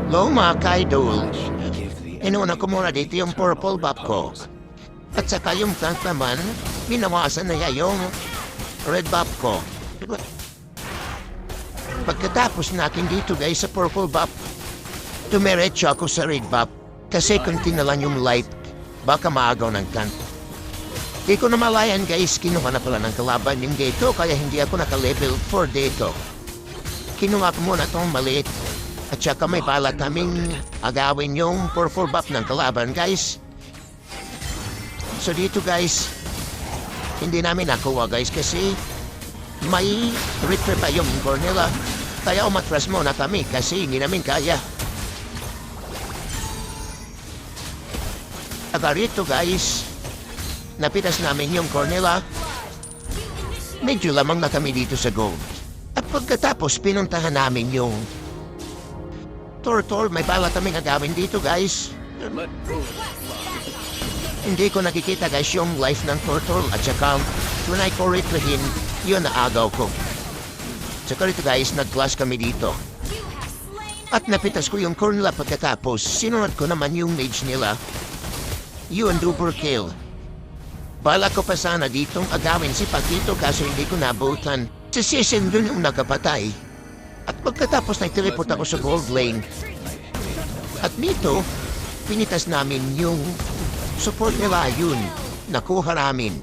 Hello mga ka-idols. Inuna ko muna dito yung purple buff ko. At saka yung tank naman, binawasan na niya yung red buff ko. Pagkatapos natin dito guys sa purple buff, tumiretso ako sa red buff. Kasi kung tinalan yung light, baka maagaw ng tank. Di ko na malayan guys, kinuha na pala ng kalaban yung dito kaya hindi ako naka-level 4 dito. Kinuha ko muna itong maliit. At saka may bala kaming agawin yung purple buff ng kalaban, guys. So dito, guys, hindi namin nakuha, guys, kasi may retrip pa yung Cornella. Kaya umatras muna kami kasi hindi namin kaya. Aga rito, guys, napitas namin yung Cornella. Medyo lamang na kami dito sa gold. At pagkatapos, pinuntahan namin yung Turtle, may bala kaming agawin dito, guys. Hindi ko nakikita, guys, yung life ng Turtle. At saka, tunay ko retrahin, yun na agaw ko. Saka rito, guys, nag-clash kami dito. At napitas ko yung Cornella pagkatapos. Sinunod ko naman yung mage nila. Yun, double kill. Bala ko pa sana ditong agawin si Pakito kaso hindi ko nabutan. Si Sisin dun yung nakapatay. At pagkatapos nag-teleport ako sa gold lane. At dito, pinitas namin yung support nila yun. Nakuha namin.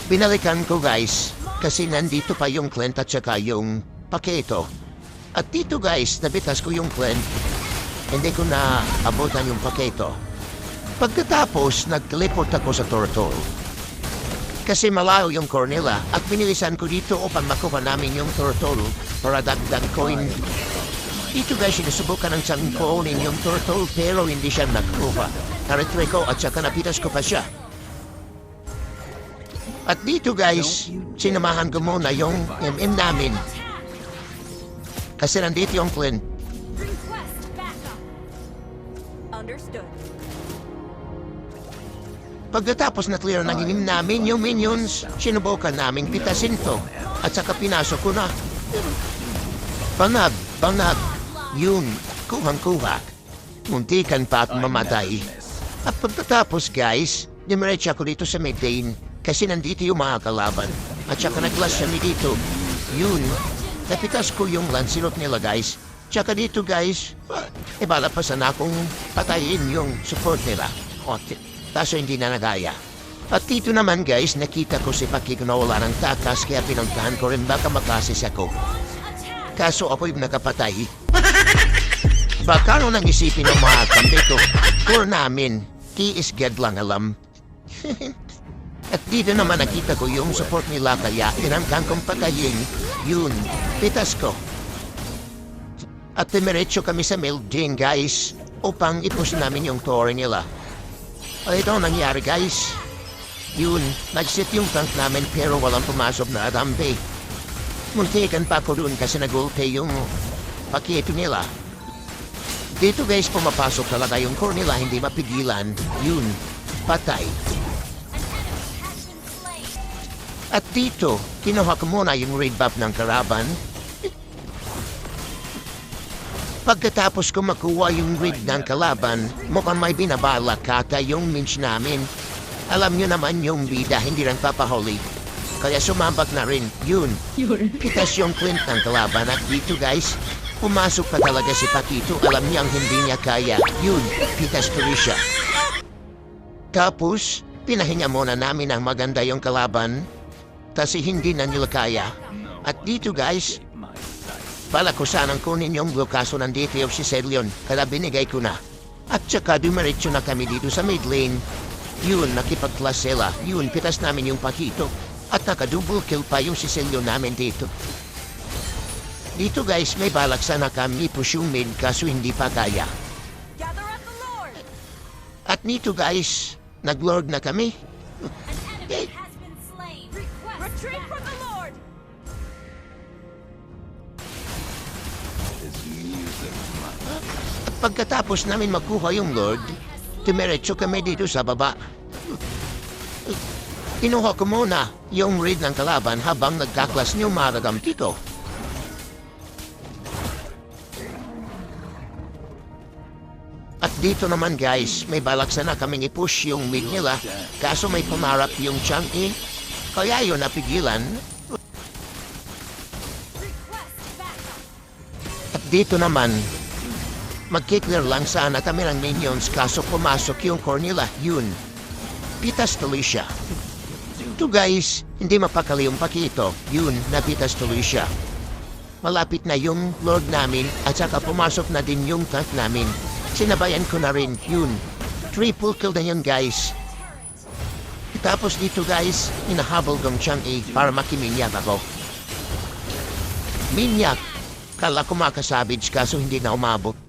Binalikan ko guys, kasi nandito pa yung Clint at saka yung Paketo. At dito guys, nabitas ko yung Clint. Hindi ko na abutan yung Paketo. Pagkatapos, nag-teleport ako sa Turtle. Kasi malayo yung Cornella at binilisan ko dito upang makuha namin yung Turtle para dagdag coin. Dito guys, sinusubukan ng siyang kunin yung Turtle pero hindi siya nakuha. Naretry ko at saka napitas ko pa siya. At dito guys, sinamahan ko muna yung MM namin. Kasi nandito yung Clint. Understood. Pagkatapos na clear ng inim namin yung minions, sinubukan naming pitasin to. At saka pinasok ko na. Bangag. Yun, kuhang-kuha. Muntikan pa at mamatay. At pagkatapos guys, dimiretso ako dito sa mid lane kasi nandito yung mga kalaban. At saka nag-clash kami dito. Yun, napitas ko yung Lancelot nila guys. Tsaka dito guys, bala pa sana akong patayin yung support nila. Kaso hindi na nagaya. At dito naman guys, nakita ko si Paki na wala ng takas kaya pinuntahan ko rin baka makasis ako. Kaso ako'y nakapatay. Baka nung nang-isipin ng mga kampi ko, core namin, key is God lang alam. At dito naman nakita ko yung support nila kaya tinangkan kong patayin. Yun, pitas ko. At timiretso kami sa building guys upang ipush namin yung core nila. Ay, ito ang nangyari guys. Yun, nag-sit yung tank namin pero walang pumasok na adampi. Muntikan pa ako doon kasi nag-ulti yung Paketo nila. Dito guys, pumapasok talaga yung core nila, hindi mapigilan. Yun, patay. At dito, kinuha ko muna yung raid buff ng karaban. Pagkatapos ko makuha yung raid ng kalaban, mukhang may binabala kata yung minch namin. Alam nyo naman yung bida, hindi rin papahuli. Kaya sumabak na rin, yun. Pitas yung Clint ng kalaban at dito guys, pumasok pa talaga si Pakito. Alam niyang hindi niya kaya, yun, pitas ko rin siya. Tapos, pinahinga muna namin ang maganda yung kalaban kasi hindi na nila kaya. At dito guys, bala ko sanang kunin yung blue kaso nandito yung si Celion, kaya binigay ko na. At saka dumiretso na kami dito sa mid lane. Yun, nakipag-class sila. Yun, pitas namin yung Pakito. At naka-double kill pa yung si Celion namin dito. Dito guys, may balak sana kami push yung mid kaso hindi pa kaya. Gather up the Lord. At dito guys, nag-lord na kami. An enemy has been slain. Retreat from the Lord. At pagkatapos namin makuha yung Lord, tumiretso kami dito sa baba. Kinuha ko muna yung raid ng kalaban habang nagkaklas niyo maradam dito. Dito naman guys, may balak sana kaming i-push yung mid nila. Kaso may pumarap yung Chunky. Kaya yun napigilan. Request backup. At dito naman, magkiklear lang sana kami ng minions kaso pumasok yung core nila. Yun. Pitas tuloy siya. Ito guys, hindi mapakali yung pakito. Yun, napitas tuloy siya. Malapit na yung Lord namin at saka pumasok na din yung tank namin. Sinabayan ko na rin. Yun. Triple kill na yun guys. Tapos dito guys, hinahabol kong Chunky para makiminyak ako. Minyak! Kala ko makasabits kaso hindi na umabot.